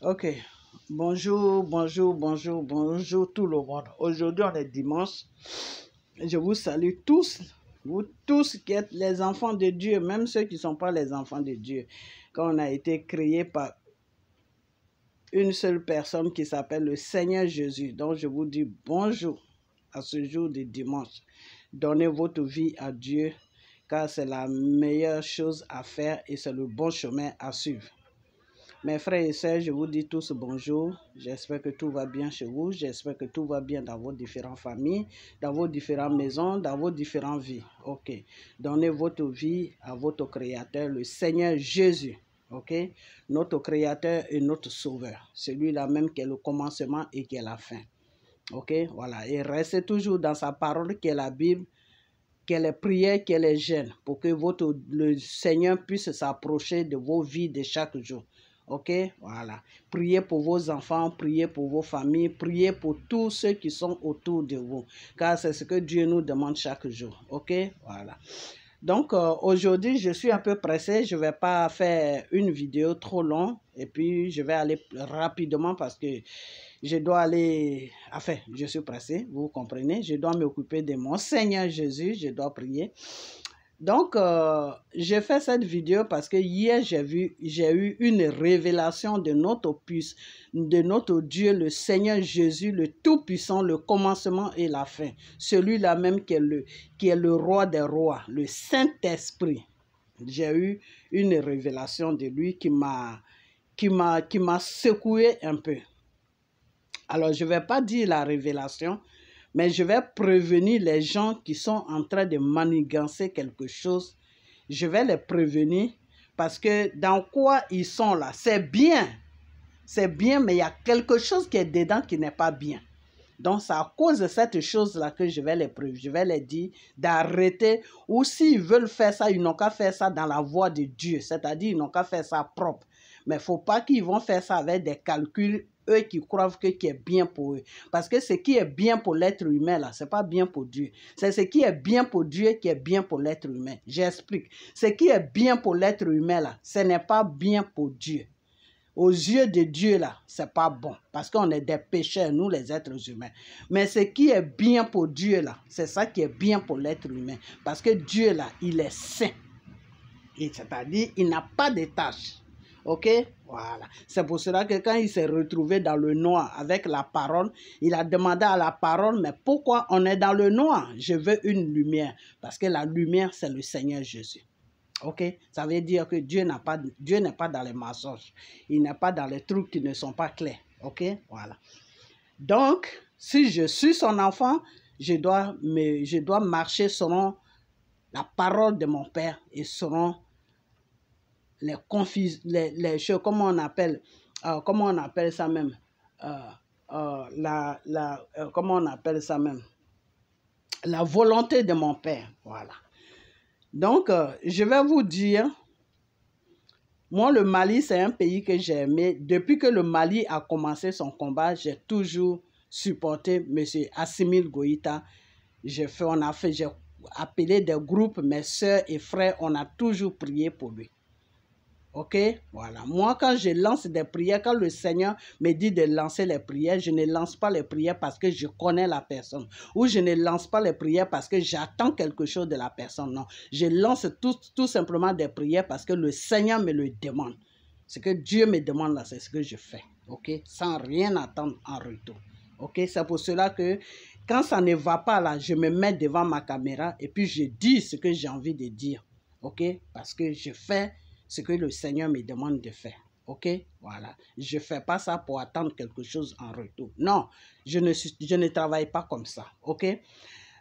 Ok, bonjour tout le monde. Aujourd'hui, on est dimanche. Je vous salue tous, vous tous qui êtes les enfants de Dieu, même ceux qui ne sont pas les enfants de Dieu. Quand on a été créé par une seule personne qui s'appelle le Seigneur Jésus. Donc, je vous dis bonjour à ce jour de dimanche. Donnez votre vie à Dieu, car c'est la meilleure chose à faire et c'est le bon chemin à suivre. Mes frères et sœurs, je vous dis tous bonjour. J'espère que tout va bien chez vous. J'espère que tout va bien dans vos différentes familles, dans vos différentes maisons, dans vos différentes vies. Ok. Donnez votre vie à votre Créateur, le Seigneur Jésus. Ok. Notre Créateur et notre Sauveur. Celui-là même qui est le commencement et qui est la fin. Ok. Voilà. Et restez toujours dans sa parole qui est la Bible, qu'elle est prière, qu'elle est jeûne, pour que le Seigneur puisse s'approcher de vos vies de chaque jour. Ok, voilà. Priez pour vos enfants, priez pour vos familles, priez pour tous ceux qui sont autour de vous, car c'est ce que Dieu nous demande chaque jour. Ok, voilà. Donc, aujourd'hui, je suis un peu pressé. Je ne vais pas faire une vidéo trop longue. Et puis, je vais aller rapidement parce que je dois aller... Enfin, je suis pressé, vous comprenez. Je dois m'occuper de mon Seigneur Jésus. Je dois prier. Donc, j'ai fait cette vidéo parce que hier, j'ai eu une révélation de notre Dieu, le Seigneur Jésus, le Tout-Puissant, le commencement et la fin. Celui-là même qui est le roi des rois, le Saint-Esprit. J'ai eu une révélation de lui qui m'a secoué un peu. Alors, je ne vais pas dire la révélation, mais je vais prévenir les gens qui sont en train de manigancer quelque chose. Je vais les prévenir parce que dans quoi ils sont là, c'est bien, mais il y a quelque chose qui est dedans qui n'est pas bien. Donc, c'est à cause de cette chose-là que je vais les prévenir. Je vais les dire d'arrêter. Ou s'ils veulent faire ça, ils n'ont qu'à faire ça dans la voie de Dieu. C'est-à-dire, ils n'ont qu'à faire ça propre. Mais il ne faut pas qu'ils vont faire ça avec des calculs, eux qui croient que qui est bien pour eux. Parce que ce qui est bien pour l'être humain, là, ce n'est pas bien pour Dieu. C'est ce qui est bien pour Dieu qui est bien pour l'être humain. J'explique. Ce qui est bien pour l'être humain, là, ce n'est pas bien pour Dieu. Aux yeux de Dieu, là, c'est pas bon. Parce qu'on est des pécheurs, nous, les êtres humains. Mais ce qui est bien pour Dieu, là, c'est ça qui est bien pour l'être humain. Parce que Dieu, là, il est saint. C'est-à-dire, il n'a pas de tâches. Ok? Voilà. C'est pour cela que quand il s'est retrouvé dans le noir avec la parole, il a demandé à la parole, mais pourquoi on est dans le noir? Je veux une lumière. Parce que la lumière, c'est le Seigneur Jésus. Ok, ça veut dire que Dieu n'est pas dans les mensonges. Il n'est pas dans les trucs qui ne sont pas clairs. Ok, voilà. Donc, si je suis son enfant, je dois marcher selon la parole de mon Père et selon les choses, comment on appelle ça même, comment on appelle ça même, la volonté de mon Père. Voilà. Donc, je vais vous dire, moi, le Mali, c'est un pays que j'ai aimé. Depuis que le Mali a commencé son combat, j'ai toujours supporté M. Assimi Goïta. J'ai appelé des groupes, mes soeurs et frères, on a toujours prié pour lui. Ok, voilà. Moi, quand je lance des prières, quand le Seigneur me dit de lancer les prières, je ne lance pas les prières parce que je connais la personne. Ou je ne lance pas les prières parce que j'attends quelque chose de la personne. Non, je lance tout simplement des prières parce que le Seigneur me le demande. Ce que Dieu me demande là, c'est ce que je fais. Ok, sans rien attendre en retour. Ok, c'est pour cela que quand ça ne va pas là, je me mets devant ma caméra et puis je dis ce que j'ai envie de dire. Ok, parce que je fais ce que le Seigneur me demande de faire. Ok, voilà. Je ne fais pas ça pour attendre quelque chose en retour. Non, je ne travaille pas comme ça. Ok.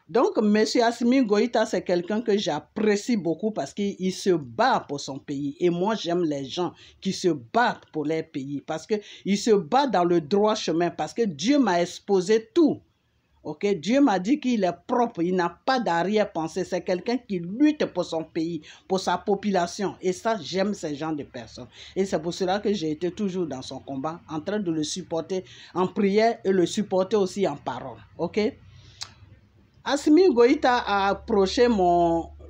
Donc, M. Assimi Goïta, c'est quelqu'un que j'apprécie beaucoup parce qu'il se bat pour son pays. Et moi, j'aime les gens qui se battent pour leur pays parce qu'il se bat dans le droit chemin, parce que Dieu m'a exposé tout. Ok, Dieu m'a dit qu'il est propre, il n'a pas d'arrière-pensée. C'est quelqu'un qui lutte pour son pays, pour sa population. Et ça, j'aime ces gens de personnes. Et c'est pour cela que j'ai été toujours dans son combat, en train de le supporter en prière et le supporter aussi en parole. Ok. Assimi Goïta a approché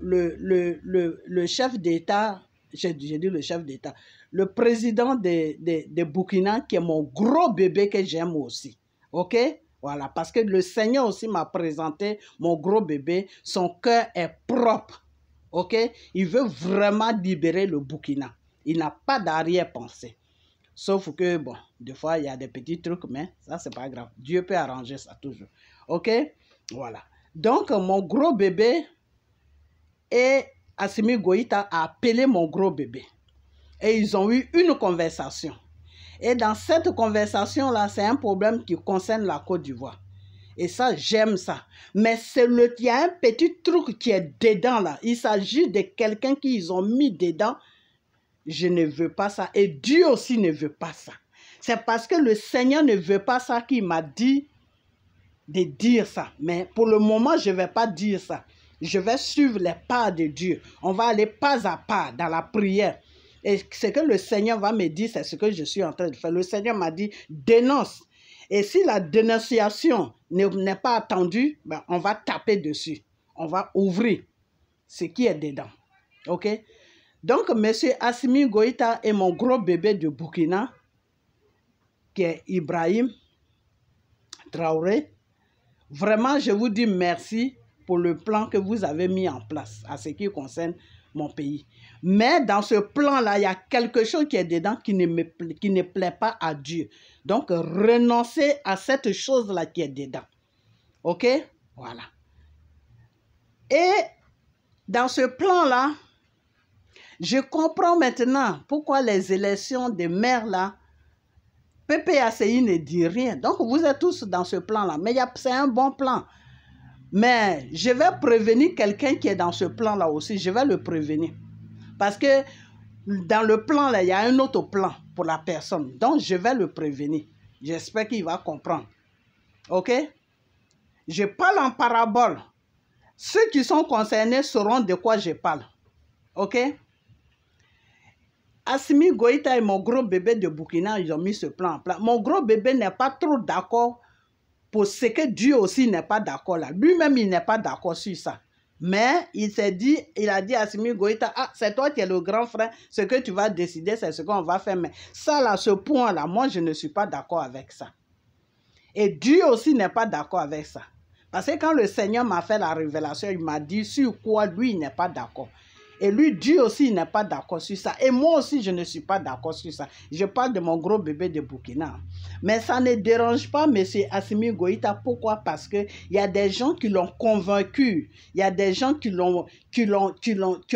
le chef d'État, j'ai dit le chef d'État, le président de Burkina, qui est mon gros bébé que j'aime aussi. OK? Voilà, parce que le Seigneur aussi m'a présenté mon gros bébé. Son cœur est propre. OK? Il veut vraiment libérer le Burkina. Il n'a pas d'arrière-pensée. Sauf que, bon, des fois, il y a des petits trucs, mais ça, c'est pas grave. Dieu peut arranger ça toujours. OK? Voilà. Donc, mon gros bébé et Assimi Goïta a appelé mon gros bébé. Et ils ont eu une conversation. Et dans cette conversation-là, c'est un problème qui concerne la Côte d'Ivoire. Et ça, j'aime ça. Mais il y a un petit truc qui est dedans là. Il s'agit de quelqu'un qu'ils ont mis dedans. Je ne veux pas ça. Et Dieu aussi ne veut pas ça. C'est parce que le Seigneur ne veut pas ça qu'il m'a dit de dire ça. Mais pour le moment, je ne vais pas dire ça. Je vais suivre les pas de Dieu. On va aller pas à pas dans la prière. Et ce que le Seigneur va me dire, c'est ce que je suis en train de faire. Le Seigneur m'a dit, dénonce. Et si la dénonciation n'est pas attendue, ben, on va taper dessus. On va ouvrir ce qui est dedans. OK? Donc, M. Assimi Goïta est mon gros bébé de Burkina, qui est Ibrahim Traoré. Vraiment, je vous dis merci pour le plan que vous avez mis en place à ce qui concerne mon pays. Mais dans ce plan-là, il y a quelque chose qui est dedans qui ne plaît pas à Dieu. Donc, renoncez à cette chose-là qui est dedans. OK? Voilà. Et dans ce plan-là, je comprends maintenant pourquoi les élections des maires là, PPACI ne dit rien. Donc, vous êtes tous dans ce plan-là. Mais c'est un bon plan. Mais je vais prévenir quelqu'un qui est dans ce plan-là aussi. Je vais le prévenir. Parce que dans le plan-là, il y a un autre plan pour la personne. Donc, je vais le prévenir. J'espère qu'il va comprendre. OK? Je parle en parabole. Ceux qui sont concernés sauront de quoi je parle. OK? Assimi Goïta et mon gros bébé de Burkina, ils ont mis ce plan en place. Mon gros bébé n'est pas trop d'accord pour ce que Dieu aussi n'est pas d'accord là. Lui-même, il n'est pas d'accord sur ça. Mais il s'est dit, il a dit à Assimi Goïta, ah, c'est toi qui es le grand frère, ce que tu vas décider, c'est ce qu'on va faire. Mais ça là, ce point-là, moi, je ne suis pas d'accord avec ça. Et Dieu aussi n'est pas d'accord avec ça. Parce que quand le Seigneur m'a fait la révélation, il m'a dit sur quoi lui, il n'est pas d'accord. Et lui, Dieu aussi, il n'est pas d'accord sur ça. Et moi aussi, je ne suis pas d'accord sur ça. Je parle de mon gros bébé de Burkina. Mais ça ne dérange pas M. Assimi Goïta. Pourquoi? Parce qu'il y a des gens qui l'ont convaincu. Il y a des gens qui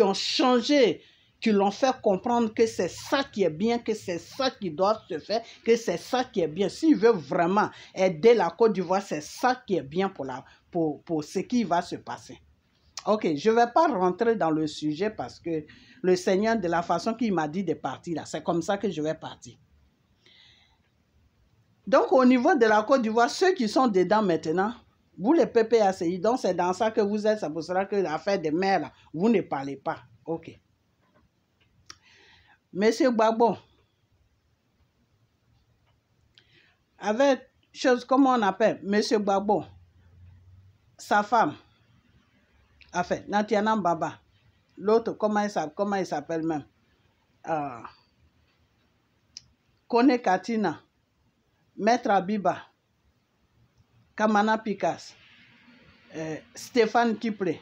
ont changé, qui l'ont fait comprendre que c'est ça qui est bien, que c'est ça qui doit se faire, que c'est ça qui est bien. S'il veut vraiment aider la Côte d'Ivoire, c'est ça qui est bien pour ce qui va se passer. Ok, je ne vais pas rentrer dans le sujet parce que le Seigneur, de la façon qu'il m'a dit de partir là, c'est comme ça que je vais partir. Donc, au niveau de la Côte d'Ivoire, ceux qui sont dedans maintenant, vous les PPACI, donc c'est dans ça que vous êtes, c'est pour cela que l'affaire des maires, là, vous ne parlez pas. Ok. Monsieur Gbagbo, avec chose, comment on appelle, Monsieur Gbagbo, sa femme, en fait, Natiana Baba, l'autre, comment il s'appelle même? Kone Katina, Maître Abiba, Kamana Pikas, Stéphane Kiplé,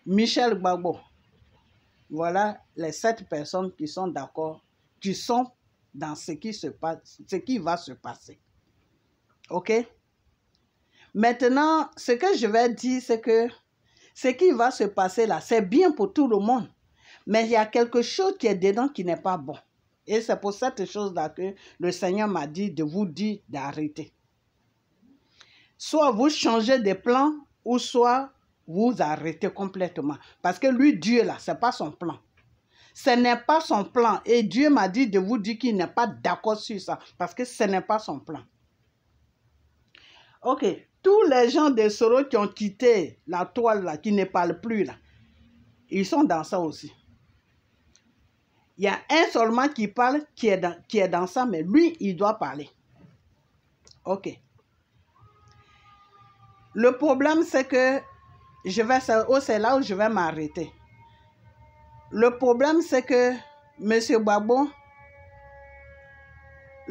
Michel Gbagbo. Voilà les 7 personnes qui sont d'accord, qui sont dans ce qui se passe, ce qui va se passer. OK? Maintenant, ce que je vais dire, c'est que ce qui va se passer là, c'est bien pour tout le monde. Mais il y a quelque chose qui est dedans qui n'est pas bon. Et c'est pour cette chose-là que le Seigneur m'a dit de vous dire d'arrêter. Soit vous changez de plan, ou soit vous arrêtez complètement. Parce que lui, Dieu, là, ce n'est pas son plan. Ce n'est pas son plan. Et Dieu m'a dit de vous dire qu'il n'est pas d'accord sur ça. Parce que ce n'est pas son plan. Ok. Tous les gens de Soro qui ont quitté la toile, là, qui ne parlent plus, là, ils sont dans ça aussi. Il y a un seulement qui parle, qui est dans ça, mais lui, il doit parler. Ok. Le problème, c'est que c'est là où je vais m'arrêter. Le problème, c'est que M. Gbagbo,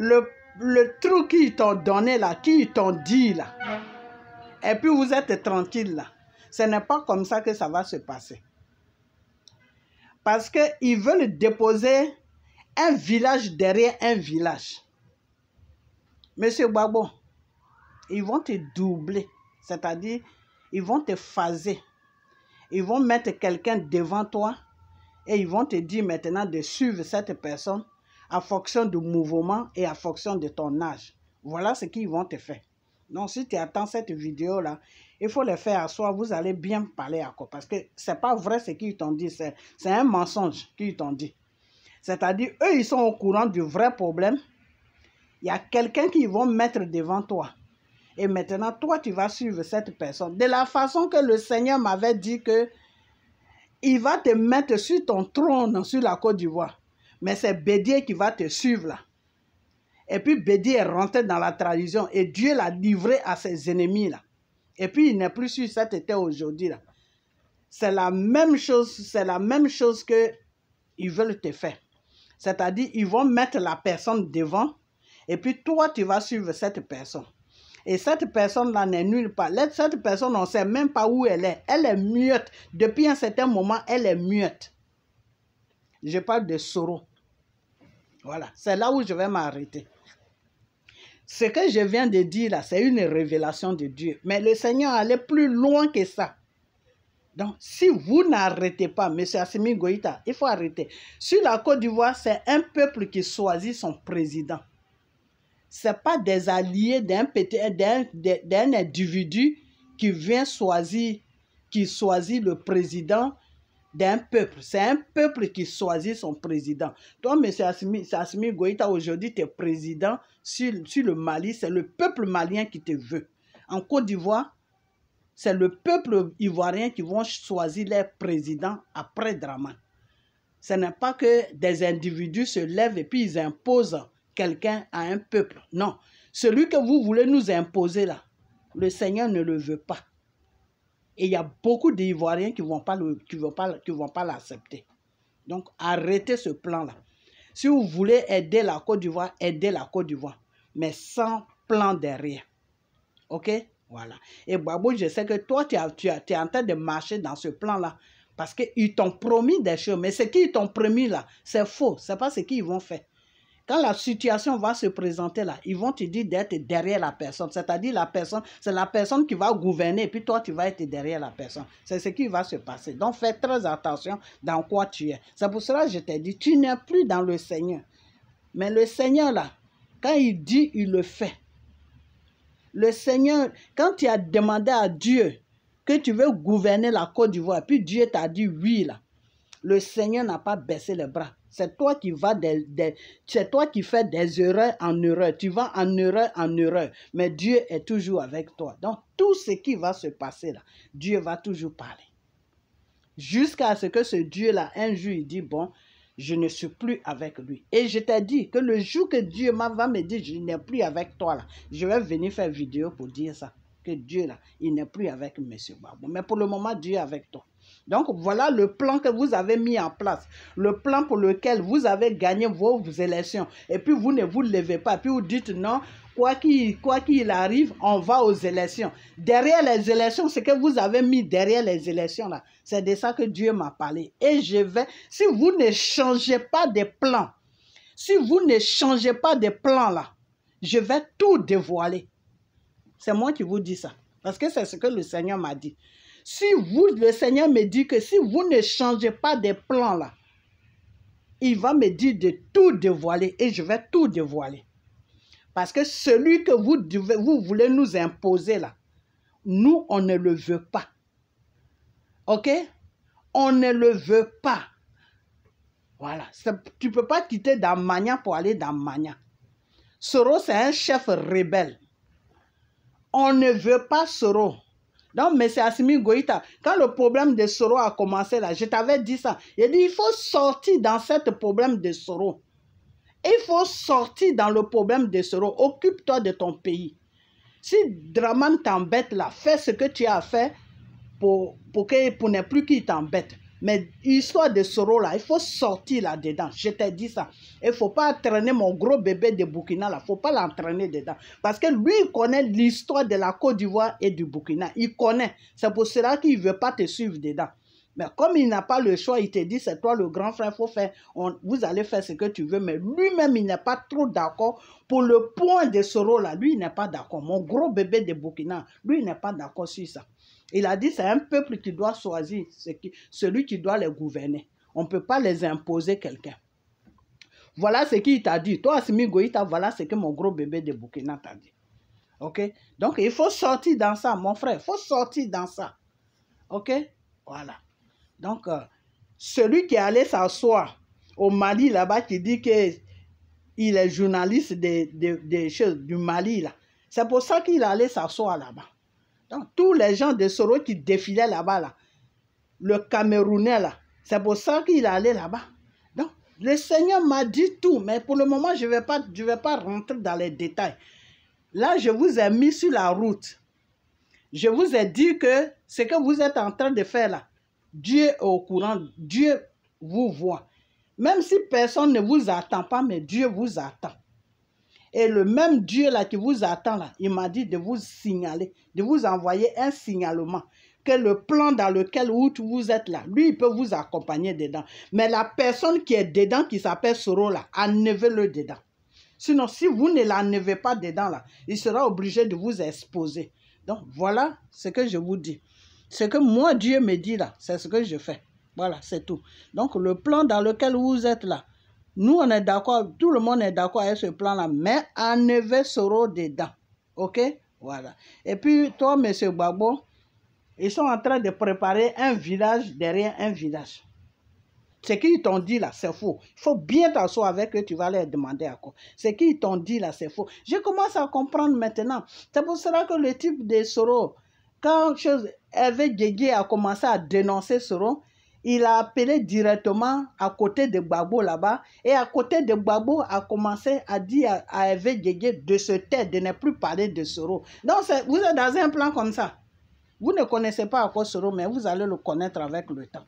le truc qu'ils t'ont donné là, qu'ils t'ont dit là, et puis vous êtes tranquille là. Ce n'est pas comme ça que ça va se passer. Parce qu'ils veulent déposer un village derrière un village. Monsieur Gbagbo, ils vont te doubler. C'est-à-dire, ils vont te phaser. Ils vont mettre quelqu'un devant toi et ils vont te dire maintenant de suivre cette personne en fonction du mouvement et en fonction de ton âge. Voilà ce qu'ils vont te faire. Donc, si tu attends cette vidéo-là, il faut le faire à soi. Vous allez bien parler à quoi. Parce que ce n'est pas vrai ce qu'ils t'ont dit. C'est un mensonge qu'ils t'ont dit. C'est-à-dire, eux, ils sont au courant du vrai problème. Il y a quelqu'un qui vont mettre devant toi. Et maintenant, toi, tu vas suivre cette personne. De la façon que le Seigneur m'avait dit que il va te mettre sur ton trône sur la Côte d'Ivoire. Mais c'est Bédié qui va te suivre là. Et puis Bédié est rentré dans la tradition et Dieu l'a livré à ses ennemis là. Et puis il n'est plus sur cette terre aujourd'hui là. C'est la même chose que ils veulent te faire. C'est-à-dire, ils vont mettre la personne devant et puis toi, tu vas suivre cette personne. Et cette personne-là n'est nulle part. Cette personne, on ne sait même pas où elle est. Elle est muette. Depuis un certain moment, elle est muette. Je parle de Soro. Voilà, c'est là où je vais m'arrêter. Ce que je viens de dire là, c'est une révélation de Dieu. Mais le Seigneur allait plus loin que ça. Donc, si vous n'arrêtez pas, M. Assimi Goïta, il faut arrêter. Sur la Côte d'Ivoire, c'est un peuple qui choisit son président. Ce n'est pas des alliés d'un individu qui vient choisir le président d'un peuple. C'est un peuple qui choisit son président. Toi, M. Assimi Goïta, aujourd'hui, tu es président sur le Mali. C'est le peuple malien qui te veut. En Côte d'Ivoire, c'est le peuple ivoirien qui vont choisir leur président après Dramane. Ce n'est pas que des individus se lèvent et puis ils imposent quelqu'un à un peuple. Non. Celui que vous voulez nous imposer là, le Seigneur ne le veut pas. Et il y a beaucoup d'Ivoiriens qui ne vont pas l'accepter. Donc, arrêtez ce plan-là. Si vous voulez aider la Côte d'Ivoire, aidez la Côte d'Ivoire. Mais sans plan derrière. OK? Voilà. Et Babou, je sais que toi, tu es en train de marcher dans ce plan-là. Parce qu'ils t'ont promis des choses. Mais ce qu'ils t'ont promis là, c'est faux. Ce n'est pas ce qu'ils vont faire. Quand la situation va se présenter là, ils vont te dire d'être derrière la personne. C'est-à-dire c'est la personne qui va gouverner et puis toi, tu vas être derrière la personne. C'est ce qui va se passer. Donc, fais très attention dans quoi tu es. C'est pour cela que je t'ai dit, tu n'es plus dans le Seigneur. Mais le Seigneur là, quand il dit, il le fait. Le Seigneur, quand tu as demandé à Dieu que tu veux gouverner la Côte d'Ivoire, puis Dieu t'a dit oui là, le Seigneur n'a pas baissé les bras. C'est toi qui c'est toi qui fais des erreurs en erreurs. Tu vas en erreur. Mais Dieu est toujours avec toi. Donc, tout ce qui va se passer là, Dieu va toujours parler. Jusqu'à ce que ce Dieu-là, un jour, il dit, bon, je ne suis plus avec lui. Et je t'ai dit que le jour que Dieu va me dire, je n'ai plus avec toi là, je vais venir faire vidéo pour dire ça. Que Dieu là, il n'est plus avec M. Gbagbo. Mais pour le moment, Dieu est avec toi. Donc, voilà le plan que vous avez mis en place. Le plan pour lequel vous avez gagné vos élections. Et puis, vous ne vous levez pas. Puis, vous dites non, quoi qu'il arrive, on va aux élections. Derrière les élections, ce que vous avez mis derrière les élections, là, c'est de ça que Dieu m'a parlé. Et si vous ne changez pas de plan, là, je vais tout dévoiler. C'est moi qui vous dis ça. Parce que c'est ce que le Seigneur m'a dit. Le Seigneur me dit que si vous ne changez pas des plans là, il va me dire de tout dévoiler et je vais tout dévoiler. Parce que celui que vous voulez nous imposer là, nous, on ne le veut pas. OK? On ne le veut pas. Voilà. Tu ne peux pas quitter Damania pour aller dans Mania. Soro, c'est un chef rebelle. On ne veut pas Soro. Donc, M. Assimi Goïta, quand le problème de Soro a commencé là, je t'avais dit ça. Il dit, il faut sortir dans ce problème de Soro. Il faut sortir dans le problème de Soro. Occupe-toi de ton pays. Si Dramane t'embête là, fais ce que tu as fait pour ne plus qu'il t'embête. Mais histoire de Soro là, il faut sortir là-dedans. Je t'ai dit ça. Il ne faut pas traîner mon gros bébé de Burkina là. Il ne faut pas l'entraîner dedans. Parce que lui, il connaît l'histoire de la Côte d'Ivoire et du Burkina. Il connaît. C'est pour cela qu'il ne veut pas te suivre dedans. Mais comme il n'a pas le choix, il te dit, c'est toi le grand frère, faut faire, vous allez faire ce que tu veux. Mais lui-même, il n'est pas trop d'accord pour le point de Soro là. Lui, il n'est pas d'accord. Mon gros bébé de Burkina, lui, il n'est pas d'accord sur ça. Il a dit, c'est un peuple qui doit choisir celui qui doit les gouverner. On ne peut pas les imposer quelqu'un. Voilà ce qu'il t'a dit. Toi, Assimi Goïta, voilà ce que mon gros bébé de Burkina t'a dit. Ok? Donc, il faut sortir dans ça, mon frère. Il faut sortir dans ça. Ok? Voilà. Donc, celui qui est allé s'asseoir au Mali là-bas, qui dit qu'il est journaliste des choses du Mali, là. C'est pour ça qu'il est allé s'asseoir là-bas. Donc, tous les gens de Soro qui défilaient là-bas, là, le Camerounais, là, c'est pour ça qu'il est allé là-bas. Donc, le Seigneur m'a dit tout, mais pour le moment, je ne vais pas rentrer dans les détails. Là, je vous ai mis sur la route. Je vous ai dit que ce que vous êtes en train de faire là, Dieu est au courant, Dieu vous voit. Même si personne ne vous attend pas, mais Dieu vous attend. Et le même Dieu là qui vous attend là, il m'a dit de vous signaler, de vous envoyer un signalement. Que le plan dans lequel vous êtes là, lui, il peut vous accompagner dedans. Mais la personne qui est dedans, qui s'appelle Soro là, enlevez-le dedans. Sinon, si vous ne l'enlevez pas dedans là, il sera obligé de vous exposer. Donc, voilà ce que je vous dis. Ce que moi, Dieu me dit là, c'est ce que je fais. Voilà, c'est tout. Donc, le plan dans lequel vous êtes là, nous, on est d'accord, tout le monde est d'accord avec ce plan-là, mais enlevez Soro dedans. OK? Voilà. Et puis, toi, M. Gbagbo, ils sont en train de préparer un village derrière un village. Ce qu'ils t'ont dit là, c'est faux. Il faut bien t'asseoir avec eux, tu vas leur demander à quoi. Ce qu'ils t'ont dit là, c'est faux. Je commence à comprendre maintenant. C'est pour cela que le type de Soro, quand Hervé Guégué a commencé à dénoncer Soro, il a appelé directement à côté de Gbagbo là-bas. Et à côté de Gbagbo a commencé à dire à Hervé Guégué de se taire, de ne plus parler de Soro. Donc vous êtes dans un plan comme ça. Vous ne connaissez pas encore Soro, mais vous allez le connaître avec le temps.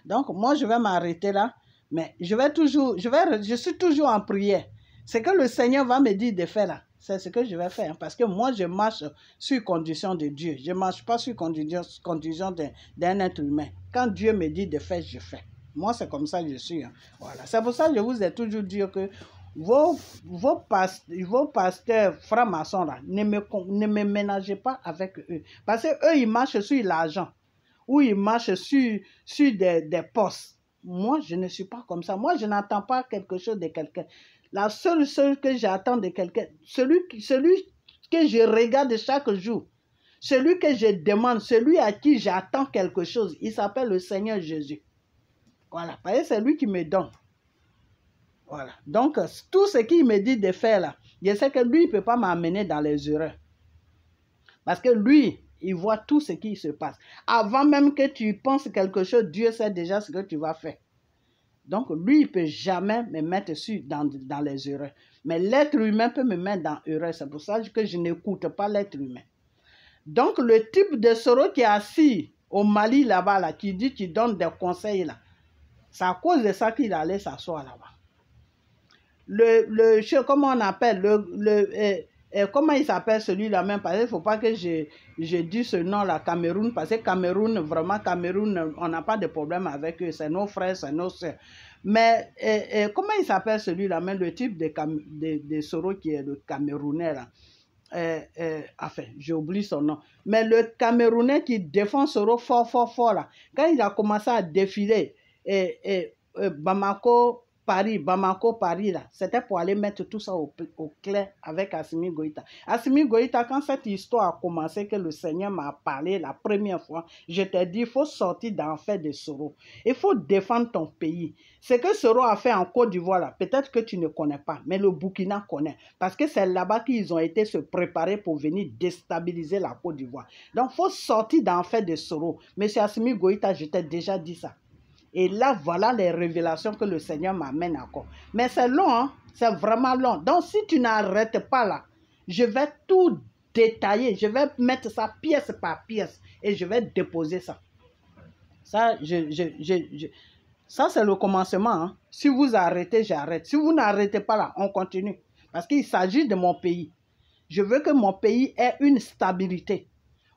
Donc, moi, je vais m'arrêter là, mais je suis toujours en prière. Ce que le Seigneur va me dire de faire là, c'est ce que je vais faire. Parce que moi, je marche sur condition de Dieu. Je ne marche pas sur condition d'un être humain. Quand Dieu me dit de faire, je fais. Moi, c'est comme ça que je suis. Hein. Voilà. C'est pour ça que je vous ai toujours dit que vos pasteurs francs-maçons là, ne me ménagez pas avec eux. Parce qu'eux, ils marchent sur l'argent. Ou ils marchent sur des postes. Moi, je ne suis pas comme ça. Moi, je n'attends pas quelque chose de quelqu'un. La seule chose que j'attends de quelqu'un, celui que je regarde chaque jour, celui que je demande, celui à qui j'attends quelque chose, il s'appelle le Seigneur Jésus. Voilà, parce que c'est lui qui me donne. Voilà. Donc, tout ce qu'il me dit de faire là, je sais que lui, il ne peut pas m'amener dans les erreurs. Parce que lui, il voit tout ce qui se passe. Avant même que tu penses quelque chose, Dieu sait déjà ce que tu vas faire. Donc, lui, il ne peut jamais me mettre dans les erreurs. Mais l'être humain peut me mettre dans l'erreur. C'est pour ça que je n'écoute pas l'être humain. Donc, le type de Soro qui est assis au Mali là-bas, là, qui dit qu'il donne des conseils, là, c'est à cause de ça qu'il allait s'asseoir là-bas. Comment on appelle comment il s'appelle celui-là même? Parce qu'il ne faut pas que je dise ce nom-là, Cameroun, parce que Cameroun, vraiment, Cameroun, on n'a pas de problème avec eux. C'est nos frères, c'est nos soeurs. Mais comment il s'appelle celui-là même, le type de Soro qui est le Camerounais, là? Enfin, j'oublie son nom. Mais le Camerounais qui défend Soro fort, fort, fort, là, quand il a commencé à défiler, Bamako, Paris, là, c'était pour aller mettre tout ça au clair avec Assimi Goïta. Assimi Goïta, quand cette histoire a commencé, que le Seigneur m'a parlé la première fois, je t'ai dit, il faut sortir d'enfer de Soro. Il faut défendre ton pays. Ce que Soro a fait en Côte d'Ivoire, là, peut-être que tu ne connais pas, mais le Burkina connaît. Parce que c'est là-bas qu'ils ont été se préparer pour venir déstabiliser la Côte d'Ivoire. Donc, il faut sortir d'enfer de Soro. Monsieur Assimi Goïta, je t'ai déjà dit ça. Et là, voilà les révélations que le Seigneur m'amène encore. Mais c'est long, hein? C'est vraiment long. Donc, si tu n'arrêtes pas là, je vais tout détailler. Je vais mettre ça pièce par pièce et je vais déposer ça. Ça, ça c'est le commencement. Hein. Si vous arrêtez, j'arrête. Si vous n'arrêtez pas là, on continue. Parce qu'il s'agit de mon pays. Je veux que mon pays ait une stabilité.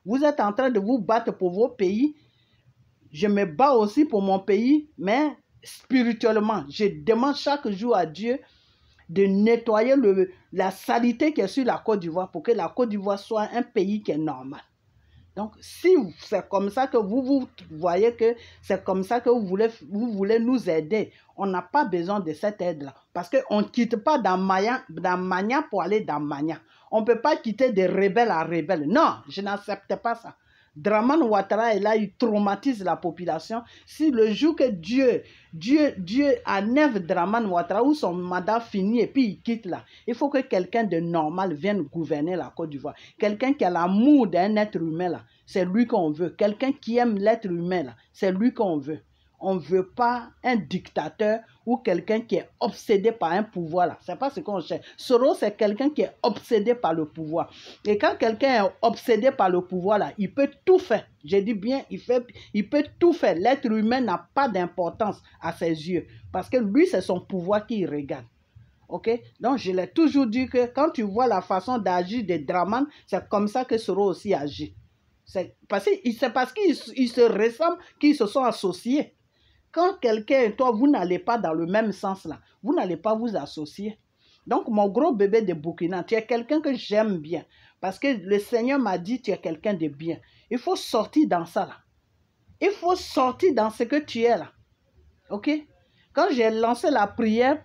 Vous êtes en train de vous battre pour vos pays. Je me bats aussi pour mon pays, mais spirituellement. Je demande chaque jour à Dieu de nettoyer la saleté qui est sur la Côte d'Ivoire pour que la Côte d'Ivoire soit un pays qui est normal. Donc, si c'est comme ça que vous voyez que c'est comme ça que vous voulez nous aider, on n'a pas besoin de cette aide-là. Parce qu'on ne quitte pas dans Mania pour aller dans Mania. On ne peut pas quitter de rebelle à rebelle. Non, je n'accepte pas ça. Dramane Ouattara est là, il traumatise la population. Si le jour que Dieu enlève Dramane Ouattara ou son mandat finit et puis il quitte là, il faut que quelqu'un de normal vienne gouverner la Côte d'Ivoire. Quelqu'un qui a l'amour d'un être humain là, c'est lui qu'on veut. Quelqu'un qui aime l'être humain là, c'est lui qu'on veut. On ne veut pas un dictateur ou quelqu'un qui est obsédé par un pouvoir là. C'est pas ce qu'on cherche. Soros, c'est quelqu'un qui est obsédé par le pouvoir. Et quand quelqu'un est obsédé par le pouvoir là, il peut tout faire. Je dis bien, il peut tout faire. L'être humain n'a pas d'importance à ses yeux. Parce que lui, c'est son pouvoir qui regarde. Ok? Donc, je l'ai toujours dit que quand tu vois la façon d'agir de Dramane, c'est comme ça que Soros aussi agit. C'est parce qu'ils se ressemblent qu'ils se sont associés. Quand quelqu'un et toi, vous n'allez pas dans le même sens là, vous n'allez pas vous associer. Donc, mon gros bébé de Burkina, tu es quelqu'un que j'aime bien. Parce que le Seigneur m'a dit, tu es quelqu'un de bien. Il faut sortir dans ça là. Il faut sortir dans ce que tu es là. Ok? Quand j'ai lancé la prière,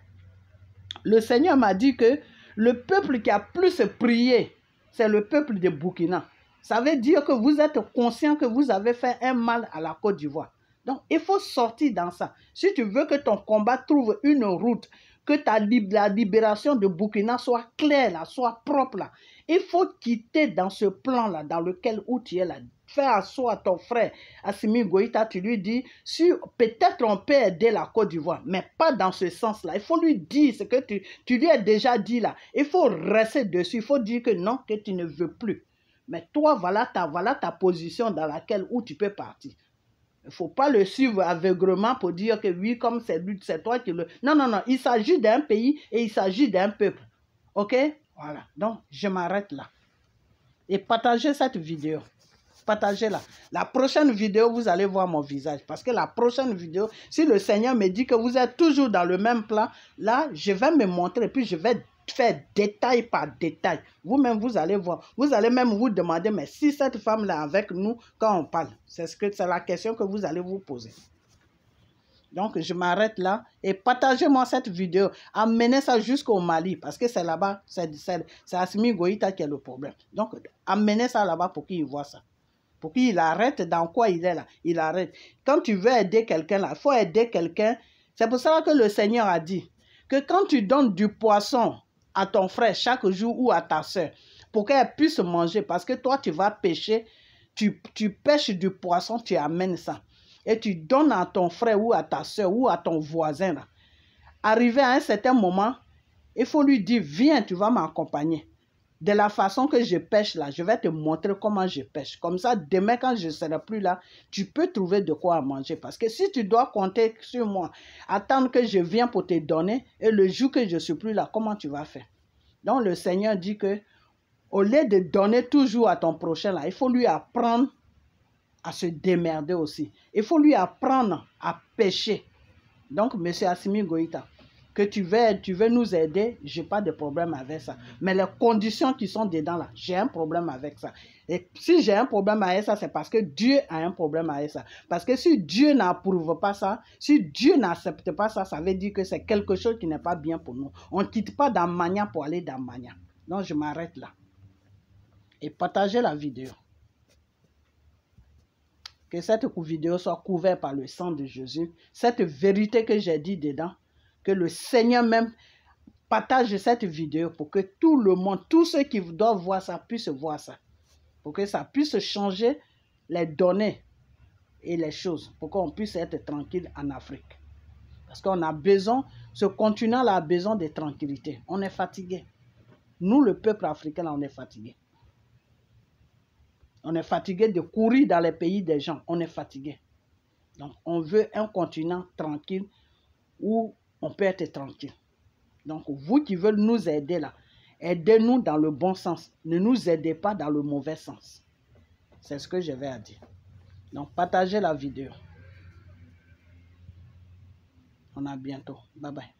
le Seigneur m'a dit que le peuple qui a plus prié, c'est le peuple de Burkina. Ça veut dire que vous êtes conscient que vous avez fait un mal à la Côte d'Ivoire. Donc, il faut sortir dans ça. Si tu veux que ton combat trouve une route, que la libération de Burkina soit claire, là, soit propre, là, il faut quitter dans ce plan-là, dans lequel où tu es là. Fais asseoir ton frère Assimi Goïta, tu lui dis, si peut-être on peut aider la Côte d'Ivoire, mais pas dans ce sens-là. Il faut lui dire ce que tu lui as déjà dit là. Il faut rester dessus. Il faut dire que non, que tu ne veux plus. Mais toi, voilà ta position dans laquelle où tu peux partir. Il ne faut pas le suivre aveuglement pour dire que oui, comme c'est toi qui le... Non, non, non. Il s'agit d'un pays et il s'agit d'un peuple. OK? Voilà. Donc, je m'arrête là. Et partagez cette vidéo. Partagez-la. La prochaine vidéo, vous allez voir mon visage. Parce que la prochaine vidéo, si le Seigneur me dit que vous êtes toujours dans le même plan, là, je vais me montrer. Puis je vais faire détail par détail. Vous-même, vous allez voir. Vous allez même vous demander, mais si cette femme-là est avec nous, quand on parle, c'est la question que vous allez vous poser. Donc, je m'arrête là et partagez-moi cette vidéo. Amenez ça jusqu'au Mali parce que c'est là-bas, c'est Assimi Goïta qui est le problème. Donc, amenez ça là-bas pour qu'il voit ça. Pour qu'il arrête dans quoi il est là. Il arrête. Quand tu veux aider quelqu'un là, il faut aider quelqu'un. C'est pour ça que le Seigneur a dit que quand tu donnes du poisson à ton frère chaque jour ou à ta soeur, pour qu'elle puisse manger, parce que toi tu vas pêcher, tu pêches du poisson, tu amènes ça. Et tu donnes à ton frère ou à ta soeur ou à ton voisin là. Arrivé à un certain moment, il faut lui dire, viens, tu vas m'accompagner. De la façon que je pêche là, je vais te montrer comment je pêche. Comme ça, demain, quand je ne serai plus là, tu peux trouver de quoi manger. Parce que si tu dois compter sur moi, attendre que je vienne pour te donner, et le jour que je ne suis plus là, comment tu vas faire? Donc, le Seigneur dit que, au lieu de donner toujours à ton prochain là, il faut lui apprendre à se démerder aussi. Il faut lui apprendre à pêcher. Donc, M. Assimi Goïta, que tu veux nous aider, je n'ai pas de problème avec ça. Mais les conditions qui sont dedans là, j'ai un problème avec ça. Et si j'ai un problème avec ça, c'est parce que Dieu a un problème avec ça. Parce que si Dieu n'approuve pas ça, si Dieu n'accepte pas ça, ça veut dire que c'est quelque chose qui n'est pas bien pour nous. On ne quitte pas dans Mania pour aller dans Mania. Donc, je m'arrête là. Et partagez la vidéo. Que cette vidéo soit couverte par le sang de Jésus. Cette vérité que j'ai dit dedans, que le Seigneur même partage cette vidéo pour que tout le monde, tous ceux qui doivent voir ça, puissent voir ça. Pour que ça puisse changer les données et les choses. Pour qu'on puisse être tranquille en Afrique. Parce qu'on a besoin, ce continent-là a besoin de tranquillité. On est fatigué. Nous, le peuple africain, là, on est fatigué. On est fatigué de courir dans les pays des gens. On est fatigué. Donc, on veut un continent tranquille où on peut être tranquille. Donc, vous qui voulez nous aider là, aidez-nous dans le bon sens. Ne nous aidez pas dans le mauvais sens. C'est ce que je vais à dire. Donc, partagez la vidéo. On a bientôt. Bye bye.